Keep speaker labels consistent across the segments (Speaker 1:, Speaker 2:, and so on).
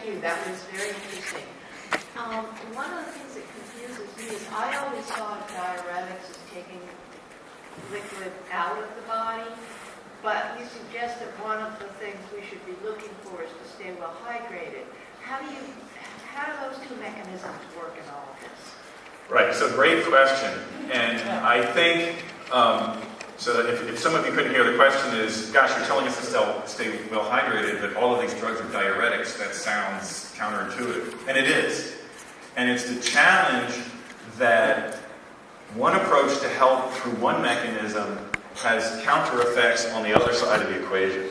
Speaker 1: Thank you. That was very interesting. One of the things that confuses me is I always thought diuretics is taking liquid out of the body, but you suggest that one of the things we should be looking for is to stay well hydrated. How do those two mechanisms work in all of this?
Speaker 2: Right, so great question. And I think, so that if some of you couldn't hear, the question is, gosh, you're telling us to stay well hydrated, but all of these drugs are diuretics. That sounds counterintuitive. And it is. And it's the challenge that one approach to health through one mechanism has counter effects on the other side of the equation.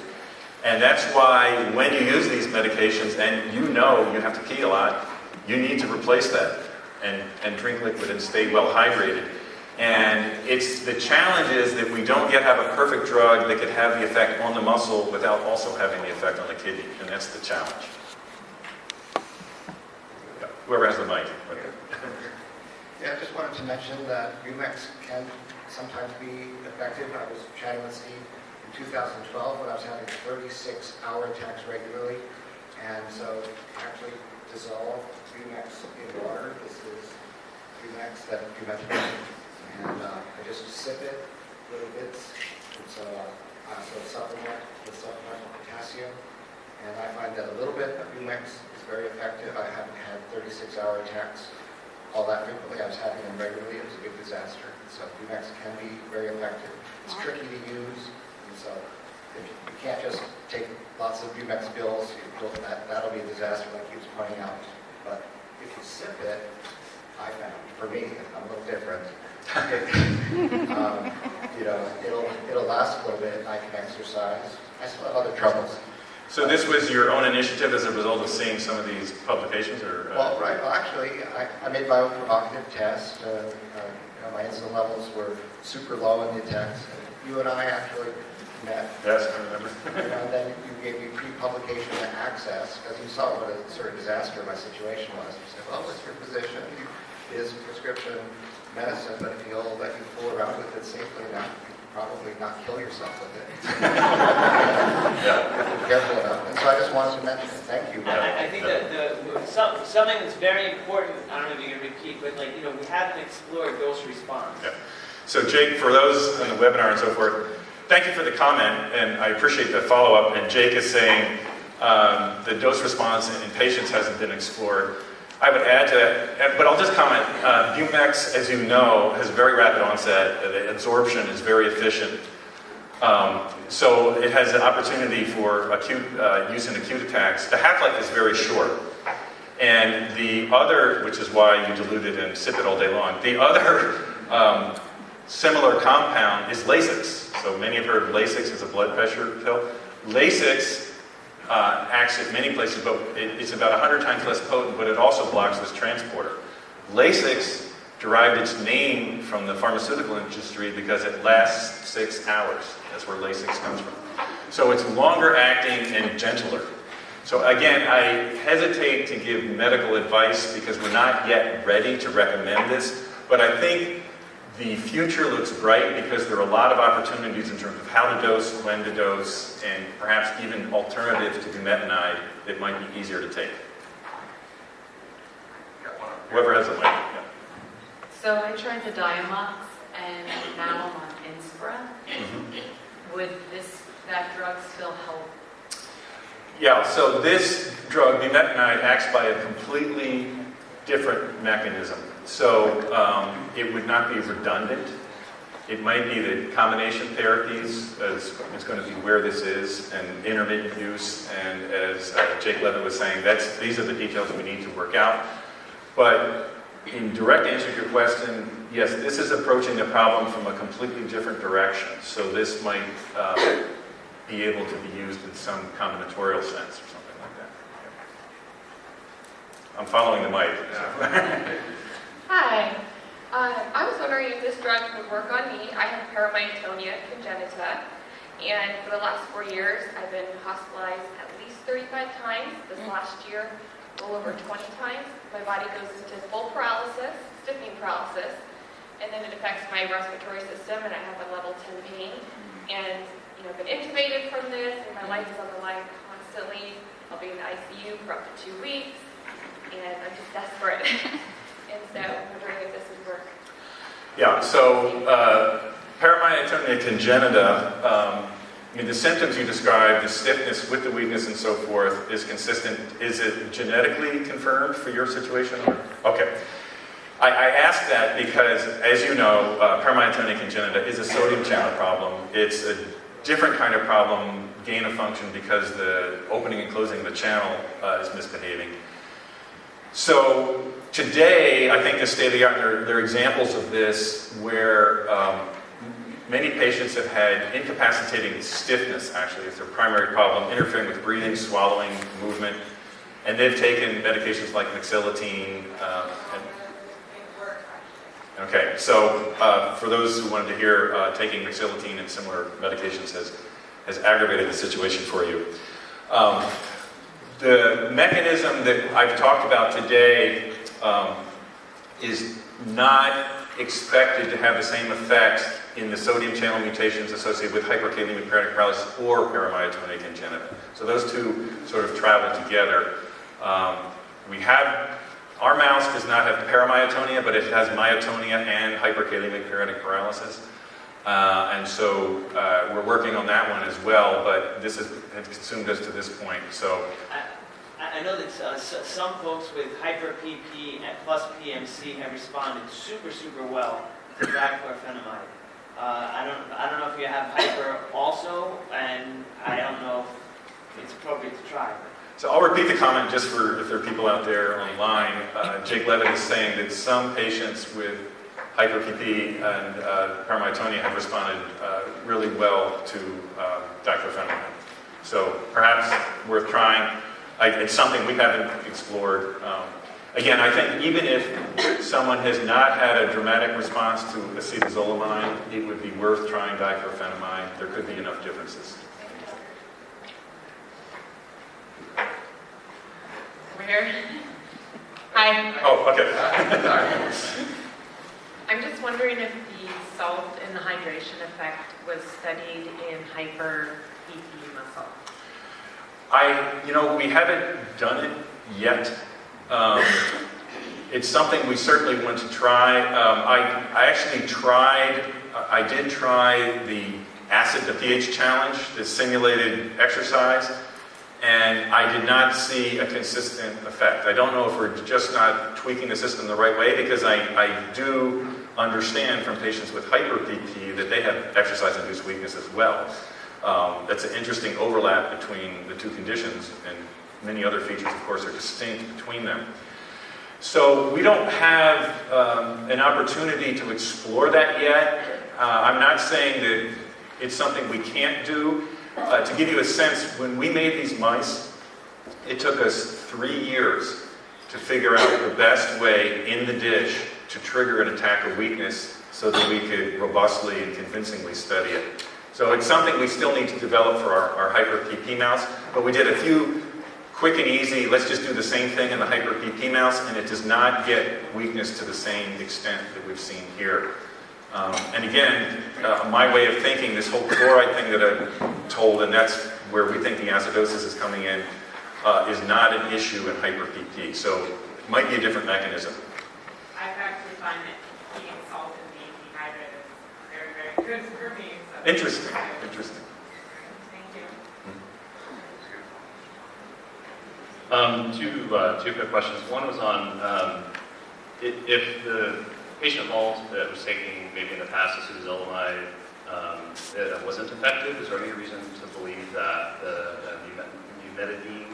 Speaker 2: And that's why when you use these medications, and you know you have to pee a lot, you need to replace that and drink liquid and stay well hydrated. And it's the challenge is that we don't yet have a perfect drug that could have the effect on the muscle without also having the effect on the kidney. And that's the challenge. Yeah. Whoever has the mic. Okay.
Speaker 3: Yeah, I just wanted to mention that Bumex can sometimes be effective. I was chatting with Steve in 2012 when I was having 36-hour attacks regularly. And so actually dissolve Bumex in water. This is Bumex that you mentioned. And I just sip it little bits. It's a supplement with supplemental potassium. And I find that a little bit of Bumex is very effective. I haven't had 36-hour attacks all that frequently. I was having them regularly. It was a big disaster. So Bumex can be very effective. It's tricky to use. And so if you can't just take lots of Bumex pills, that'll be a disaster like he was pointing out. But if you sip it, I found, for me, I'm a little different. It'll last a little bit. I can exercise. I still have other troubles.
Speaker 2: So this was your own initiative as a result of seeing some of these publications, or?
Speaker 3: Well, right. Well, actually, I made my own provocative test. My insulin levels were super low in the attacks. You and I actually met.
Speaker 2: Yes, I remember.
Speaker 3: And then you gave me pre-publication access because you saw what a sort of disaster my situation was. You said, well, what's your position? It is prescription medicine, but if you'll let you fool around with it safely enough, you can probably not kill yourself with it. Be careful enough. And so I just wanted to mention it. Thank you.
Speaker 4: I think that something that's very important, I don't know if you can repeat, but we haven't explored dose response.
Speaker 2: Yeah. So Jake, for those on the webinar and so forth, thank you for the comment, and I appreciate the follow-up. And Jake is saying the dose response in patients hasn't been explored. I would add to that, but I'll just comment. Bumex, as you know, has very rapid onset. The absorption is very efficient. So it has an opportunity for acute use in acute attacks. The half-life is very short. And the other, which is why you dilute it and sip it all day long, the other similar compound is Lasix. So many have heard of Lasix as a blood pressure pill. Lasix acts at many places, but it's about 100 times less potent, but it also blocks this transporter. Lasix derived its name from the pharmaceutical industry because it lasts 6 hours. That's where Lasix comes from. So it's longer acting and gentler. So again, I hesitate to give medical advice because we're not yet ready to recommend this, but I think the future looks bright because there are a lot of opportunities in terms of how to dose, when to dose, and perhaps even alternatives to bumetanide that might be easier to take. Whoever has a mic. Yeah.
Speaker 5: So I tried the Diamox, and now I'm on Inspira. Mm-hmm. Would that drug still help?
Speaker 2: Yeah, so this drug, bumetanide, acts by a completely different mechanism. So it would not be redundant. It might be that combination therapies is going to be where this is, and intermittent use. And as Jake Levitt was saying, these are the details we need to work out. But in direct answer to your question, yes, this is approaching the problem from a completely different direction. So this might be able to be used in some combinatorial sense or something like that. Yeah. I'm following the mic.
Speaker 6: Hi. I was wondering if this drug would work on me. I have paramyotonia congenita, and for the last 4 years, I've been hospitalized at least 35 times. This last year, a little over 20 times. My body goes into full paralysis, stiffening paralysis, and then it affects my respiratory system, and I have a level 10 pain. And I've been intubated from this, and my life is on the line constantly. I'll be in the ICU ICU for up to 2 weeks, and I'm just desperate. And so I'm wondering if this would work.
Speaker 2: Yeah, so paramyotonia congenita, I mean, the symptoms you described, the stiffness with the weakness and so forth, is consistent. Is it genetically confirmed for your situation? Okay. I ask that because, as you know, paramyotonia congenita is a sodium channel problem. It's a different kind of problem, gain of function, because the opening and closing of the channel is misbehaving. So today, I think the state of the art, there are examples of this where many patients have had incapacitating stiffness, actually, as their primary problem, interfering with breathing, swallowing, movement, and they've taken medications like Mexilatine. Okay, so for those who wanted to hear, taking Mexilatine and similar medications has aggravated the situation for you. The mechanism that I've talked about today is not expected to have the same effects in the sodium channel mutations associated with hyperkalemic periodic paralysis or paramyotonia congenita. So those two sort of travel together. Our mouse does not have paramyotonia, but it has myotonia and hyperkalemic periodic paralysis. And so we're working on that one as well, but this has consumed us to this point. So
Speaker 4: I know that some folks with hyper PP and plus PMC have responded super well to dichlorphenamide. I don't know if you have hyper also, and I don't know if it's appropriate to try.
Speaker 2: So I'll repeat the comment just for if there are people out there online. Jake Levitt is saying that some patients with hyper PP and paramyotonia have responded really well to dichlorphenamide. So perhaps worth trying. It's something we haven't explored. Again, I think even if someone has not had a dramatic response to acetazolamide, it would be worth trying dichlorphenamide. There could be enough differences.
Speaker 5: Over here. Hi.
Speaker 2: Oh, okay.
Speaker 5: I'm just wondering if the salt and the hydration effect was studied in hyper PP muscle.
Speaker 2: We haven't done it yet. It's something we certainly want to try. I did try the pH challenge, the simulated exercise, and I did not see a consistent effect. I don't know if we're just not tweaking the system the right way, because I do understand from patients with hyper PP that they have exercise-induced weakness as well. That's an interesting overlap between the two conditions, and many other features, of course, are distinct between them. So we don't have an opportunity to explore that yet. I'm not saying that it's something we can't do. To give you a sense, when we made these mice, it took us 3 years to figure out the best way in the dish to trigger an attack of weakness so that we could robustly and convincingly study it. So it's something we still need to develop for our hyper PP mouse, but we did a few quick and easy, let's just do the same thing in the hyper PP mouse, and it does not get weakness to the same extent that we've seen here. And again, my way of thinking, this whole chloride thing that I've told, and that's where we think the acidosis is coming in, is not an issue in hyper PP. So it might be a different mechanism.
Speaker 7: I actually find that eating salt and being dehydrated is very, very good for me. So.
Speaker 2: Interesting.
Speaker 7: Thank you.
Speaker 8: Two quick questions. One was on if the patient that was taking maybe in the past acetazolamide wasn't effective, is there any reason to believe that the bumetidine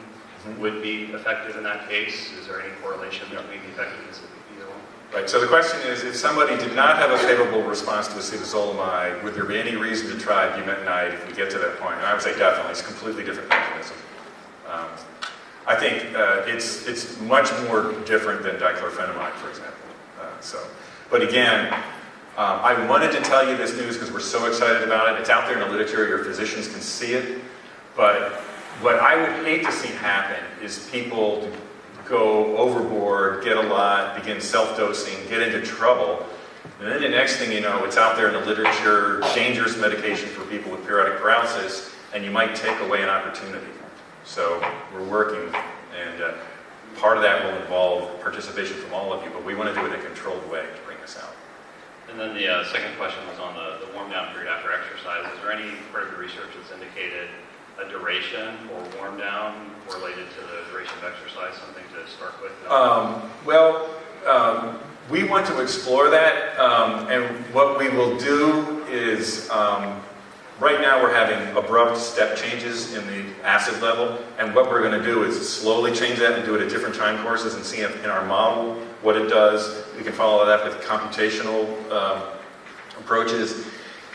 Speaker 8: would be effective in that case? Is there any correlation between the effectiveness of either one?
Speaker 2: Right, so the question is, if somebody did not have a favorable response to acetazolamide, would there be any reason to try bumetanide if we get to that point? And I would say definitely. It's a completely different mechanism. I think it's much more different than dichlorphenamide, for example. But again, I wanted to tell you this news because we're so excited about it. It's out there in the literature. Your physicians can see it. But what I would hate to see happen is people go overboard, get a lot, begin self-dosing, get into trouble. And then the next thing you know, it's out there in the literature, dangerous medication for people with periodic paralysis, and you might take away an opportunity. So we're working, And part of that will involve participation from all of you, but we want to do it in a controlled way to bring this out.
Speaker 8: And then the second question was on the warm down period after exercise. Is there any part of the research that's indicated a duration for warm down related to the duration of exercise, something to start with?
Speaker 2: We want to explore that, and what we will do is, right now we're having abrupt step changes in the acid level, and what we're going to do is slowly change that and do it at different time courses and see if in our model what it does. We can follow that up with computational approaches.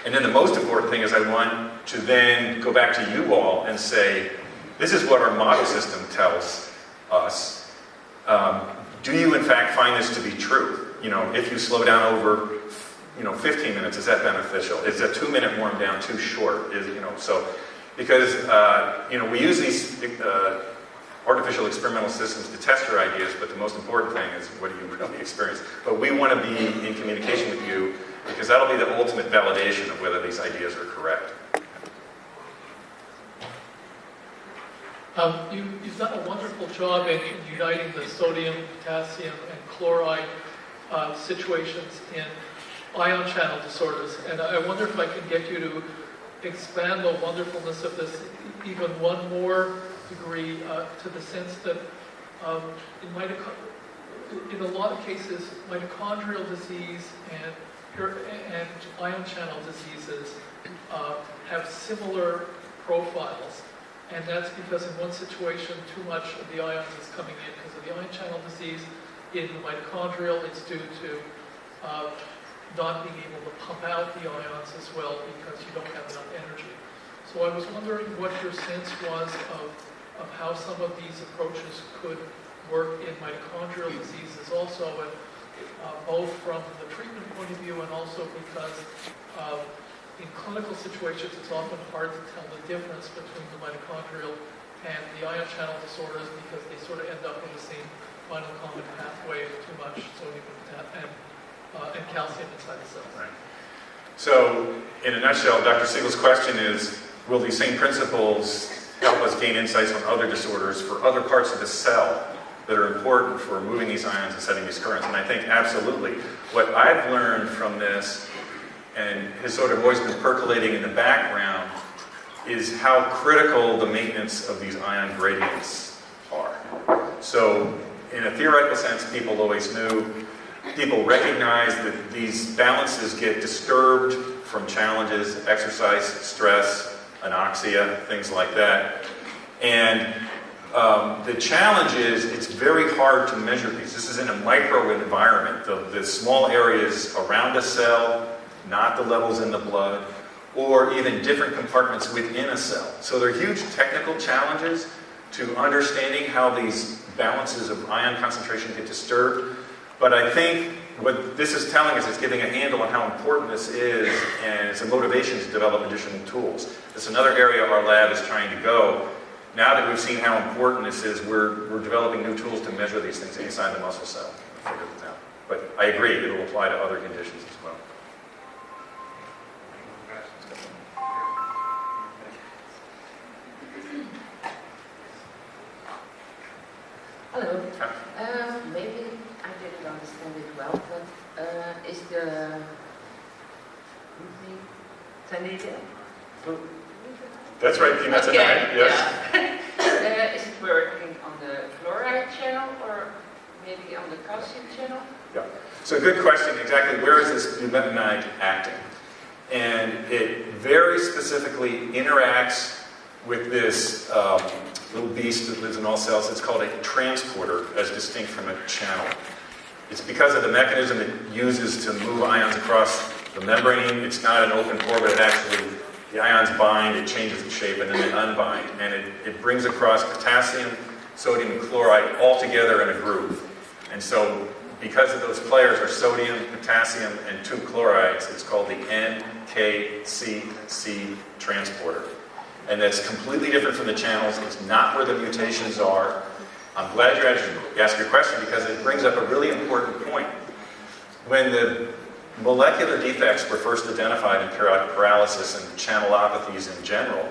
Speaker 2: And then the most important thing is I want to then go back to you all and say, this is what our model system tells us. Do you in fact find this to be true? If you slow down over 15 minutes, is that beneficial? Is a 2-minute warm down too short? Because we use these artificial experimental systems to test your ideas, but the most important thing is what do you really experience? But we want to be in communication with you because that'll be the ultimate validation of whether these ideas are correct.
Speaker 9: You've done a wonderful job in uniting the sodium, potassium, and chloride situations in ion channel disorders, and I wonder if I can get you to expand the wonderfulness of this even one more degree to the sense that in a lot of cases, mitochondrial disease and ion channel diseases have similar profiles. And that's because in one situation, too much of the ions is coming in because of the ion channel disease. In the mitochondrial, it's due to not being able to pump out the ions as well because you don't have enough energy. So I was wondering what your sense was of how some of these approaches could work in mitochondrial diseases also, and both from the treatment point of view and also because in clinical situations, it's often hard to tell the difference between the mitochondrial and the ion channel disorders because they sort of end up in the same final common pathway of too much sodium and calcium inside the cells.
Speaker 2: Right. So, in a nutshell, Dr. Siegel's question is, will these same principles help us gain insights on other disorders for other parts of the cell that are important for moving these ions and setting these currents? And I think absolutely. What I've learned from this, and has sort of always been percolating in the background, is how critical the maintenance of these ion gradients are. So, in a theoretical sense, people always knew, people recognize that these balances get disturbed from challenges, exercise, stress, anoxia, things like that. And the challenge is it's very hard to measure these. This is in a microenvironment, the small areas around a cell, not the levels in the blood, or even different compartments within a cell. So there are huge technical challenges to understanding how these balances of ion concentration get disturbed. But I think what this is telling us is giving a handle on how important this is, and it's a motivation to develop additional tools. It's another area our lab is trying to go. Now that we've seen how important this is, we're developing new tools to measure these things inside the muscle cell. Figure this out. But I agree, it will apply to other conditions as well.
Speaker 10: Hello. Maybe I didn't understand it well, but is the
Speaker 2: That's right, P-methanide, yes.
Speaker 10: Is it working on the chloride channel or maybe on the calcium channel?
Speaker 2: Yeah. So good question, exactly where is this bumetanide acting? And it very specifically interacts with this little beast that lives in all cells. It's called a transporter, as distinct from a channel. It's because of the mechanism it uses to move ions across the membrane. It's not an open pore, but it actually, the ions bind, it changes its shape, and then they unbind. And it brings across potassium, sodium, and chloride all together in a groove. And so, because of those players are sodium, potassium, and 2 chlorides, it's called the NKCC transporter. And that's completely different from the channels. It's not where the mutations are. I'm glad you asked your question because it brings up a really important point. When the molecular defects were first identified in periodic paralysis and channelopathies in general,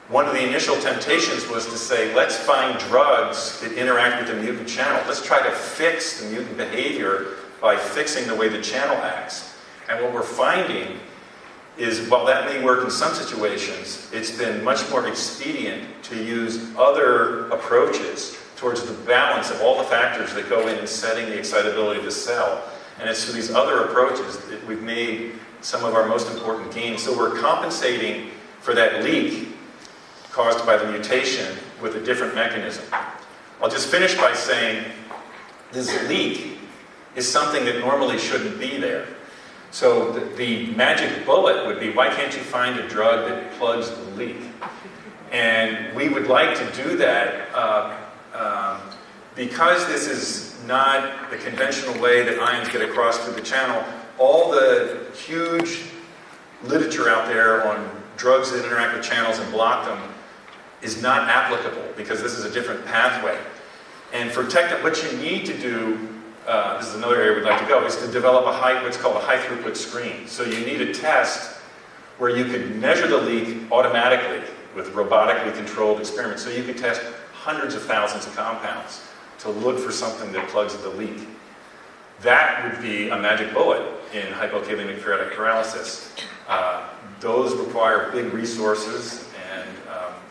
Speaker 2: one of the initial temptations was to say, let's find drugs that interact with the mutant channel. Let's try to fix the mutant behavior by fixing the way the channel acts. And what we're finding is, while that may work in some situations, it's been much more expedient to use other approaches towards the balance of all the factors that go in setting the excitability of the cell. And it's through these other approaches that we've made some of our most important gains. So we're compensating for that leak caused by the mutation with a different mechanism. I'll just finish by saying this leak is something that normally shouldn't be there. So the magic bullet would be, why can't you find a drug that plugs the leak? And we would like to do that because this is not the conventional way that ions get across through the channel. All the huge literature out there on drugs that interact with channels and block them is not applicable because this is a different pathway. And for what you need to do, this is another area we'd like to go, is to develop what's called a high throughput screen. So you need a test where you could measure the leak automatically with robotically controlled experiments. So you could test hundreds of thousands of compounds to look for something that plugs the leak. That would be a magic bullet in hypokalemic periodic paralysis. Those require big resources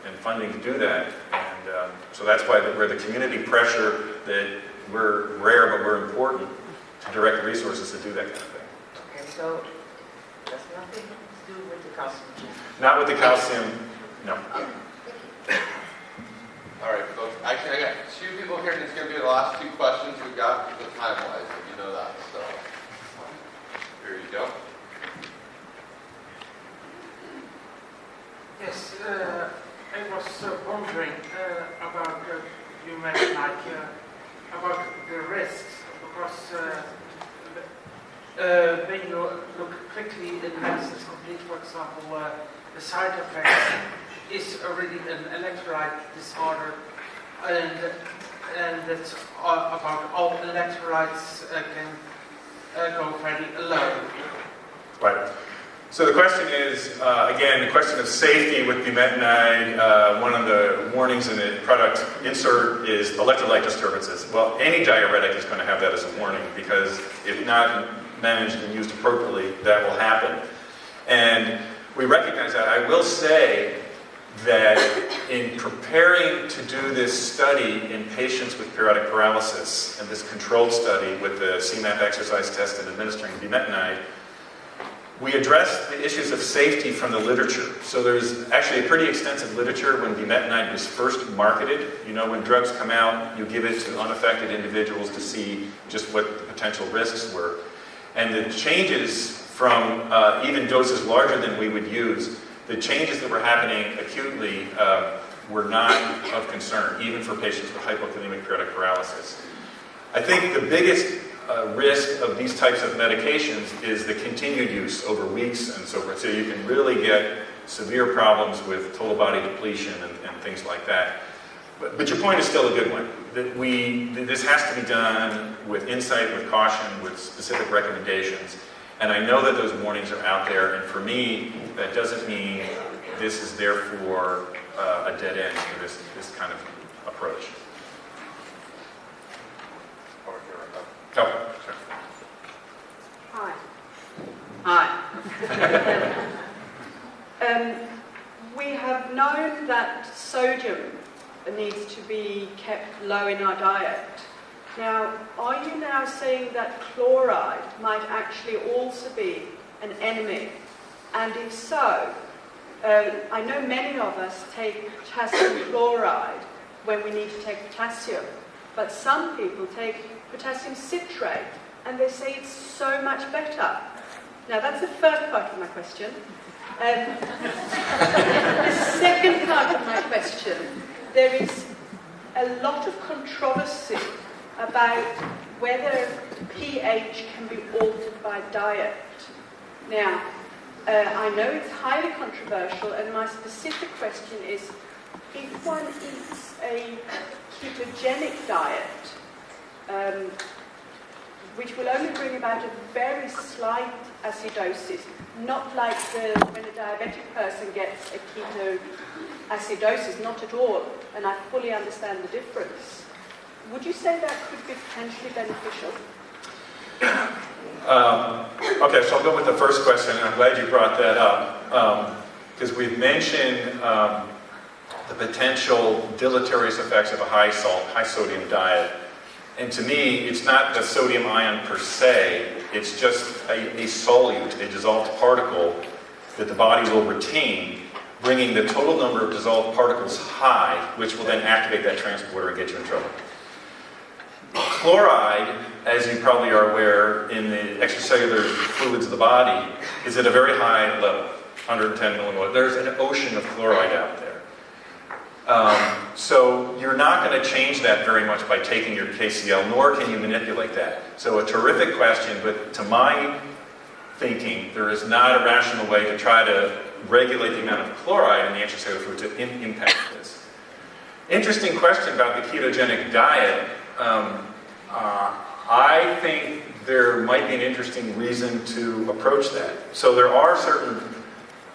Speaker 2: and funding to do that. And so that's why we're the community pressure that we're rare but we're important to direct the resources to do that kind of thing.
Speaker 10: Okay, so that's nothing to do with the calcium.
Speaker 2: Not with the calcium, no.
Speaker 11: All right, folks. Actually, I got two people here, and it's going to be the last two questions we've got the time-wise, if you know that. So here you go.
Speaker 12: Yes, I was wondering about you mentioned about the risks, because when you look quickly in medicines complete, for example, the side effect is already an electrolyte disorder, and it's about all electrolytes can go very low.
Speaker 2: Right. So the question is, again, the question of safety with bumetanide. One of the warnings in the product insert is electrolyte disturbances. Well, any diuretic is going to have that as a warning because if not managed and used appropriately, that will happen. And we recognize that. I will say that in preparing to do this study in patients with periodic paralysis, and this controlled study with the CMAP exercise test and administering bumetanide, we addressed the issues of safety from the literature. So there's actually a pretty extensive literature when bumetanide was first marketed. You know, when drugs come out, you give it to unaffected individuals to see just what the potential risks were. And the changes from even doses larger than we would use, the changes that were happening acutely were not of concern, even for patients with hypokalemic periodic paralysis. I think the biggest risk of these types of medications is the continued use over weeks and so forth. So you can really get severe problems with total body depletion and things like that. But your point is still a good one. That this has to be done with insight, with caution, with specific recommendations. And I know that those warnings are out there. And for me, that doesn't mean this is therefore a dead end for this kind of approach. Oh, sure.
Speaker 13: Hi. Hi. We have known that sodium needs to be kept low in our diet. Now, are you now saying that chloride might actually also be an enemy? And if so, I know many of us take potassium chloride when we need to take potassium, but some people take potassium citrate, and they say it's so much better. Now, that's the first part of my question. The second part of my question, there is a lot of controversy about whether pH can be altered by diet. Now, I know it's highly controversial, and my specific question is, if one eats a ketogenic diet, which will only bring about a very slight acidosis, not like when a diabetic person gets a acidosis, not at all, and I fully understand the difference. Would you say that could be potentially beneficial?
Speaker 2: Okay, so I'll go with the first question, and I'm glad you brought that up, because we've mentioned the potential deleterious effects of a high salt, high sodium diet. And to me, it's not the sodium ion per se, it's just a solute, a dissolved particle that the body will retain, bringing the total number of dissolved particles high, which will then activate that transporter and get you in trouble. Chloride, as you probably are aware, in the extracellular fluids of the body, is at a very high level, 110 millimolar. There's an ocean of chloride out there. So you're not going to change that very much by taking your KCl, nor can you manipulate that. So a terrific question, but to my thinking, there is not a rational way to try to regulate the amount of chloride in the extracellular fluid to impact this. Interesting question about the ketogenic diet. I think there might be an interesting reason to approach that. So there are certain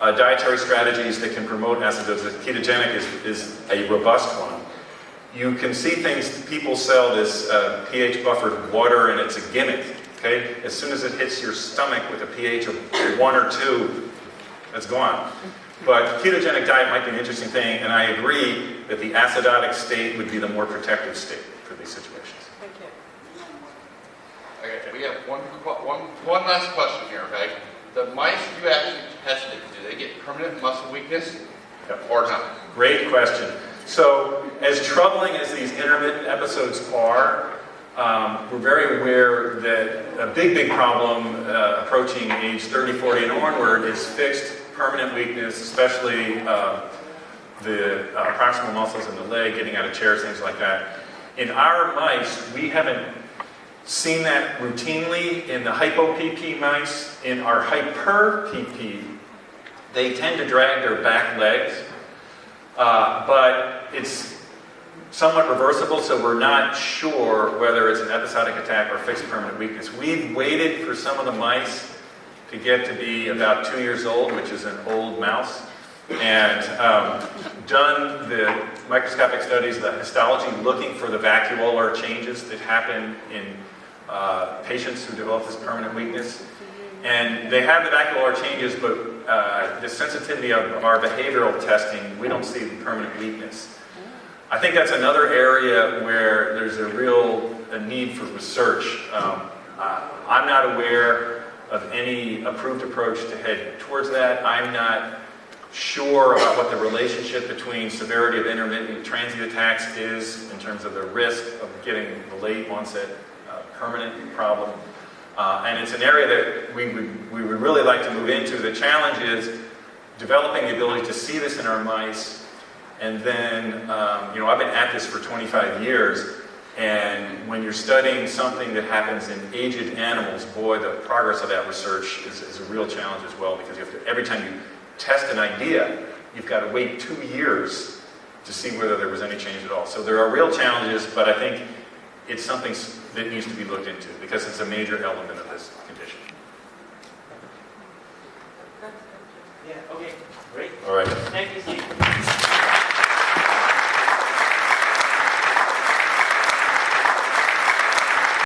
Speaker 2: dietary strategies that can promote acidosis. Ketogenic is a robust one. You can see things people sell this pH buffered water, and it's a gimmick. Okay, as soon as it hits your stomach with a pH of 1 or 2, it's gone. But ketogenic diet might be an interesting thing, and I agree that the acidotic state would be the more protective state for these situations.
Speaker 13: Thank you.
Speaker 11: Okay, we have one last question here, okay? The mice you actually tested, do they get permanent muscle weakness or not?
Speaker 2: Great question. So, as troubling as these intermittent episodes are, we're very aware that a big problem approaching age 30, 40 and onward is fixed permanent weakness, especially the proximal muscles in the leg, getting out of chairs, things like that. In our mice, we haven't seen that routinely. In the hypo-PP mice. In our hyper-PP, they tend to drag their back legs, but it's somewhat reversible, so we're not sure whether it's an episodic attack or fixed permanent weakness. We've waited for some of the mice to get to be about 2 years old, which is an old mouse, and done the microscopic studies, the histology, looking for the vacuolar changes that happen in patients who develop this permanent weakness. And they have the vacuolar changes, but the sensitivity of our behavioral testing, we don't see the permanent weakness. I think that's another area where there's a real need for research. I'm not aware of any approved approach to head towards that. I'm not sure about what the relationship between severity of intermittent and transient attacks is in terms of the risk of getting the late onset permanent problem. And it's an area that we would really like to move into. The challenge is developing the ability to see this in our mice. And then, I've been at this for 25 years, and when you're studying something that happens in aged animals, boy, the progress of that research is a real challenge as well, because you have to, every time you test an idea, you've got to wait 2 years to see whether there was any change at all. So there are real challenges, but I think it's something that needs to be looked into, because it's a major element of this condition.
Speaker 4: Yeah, okay, great.
Speaker 2: All right.
Speaker 4: Thank you, Steve.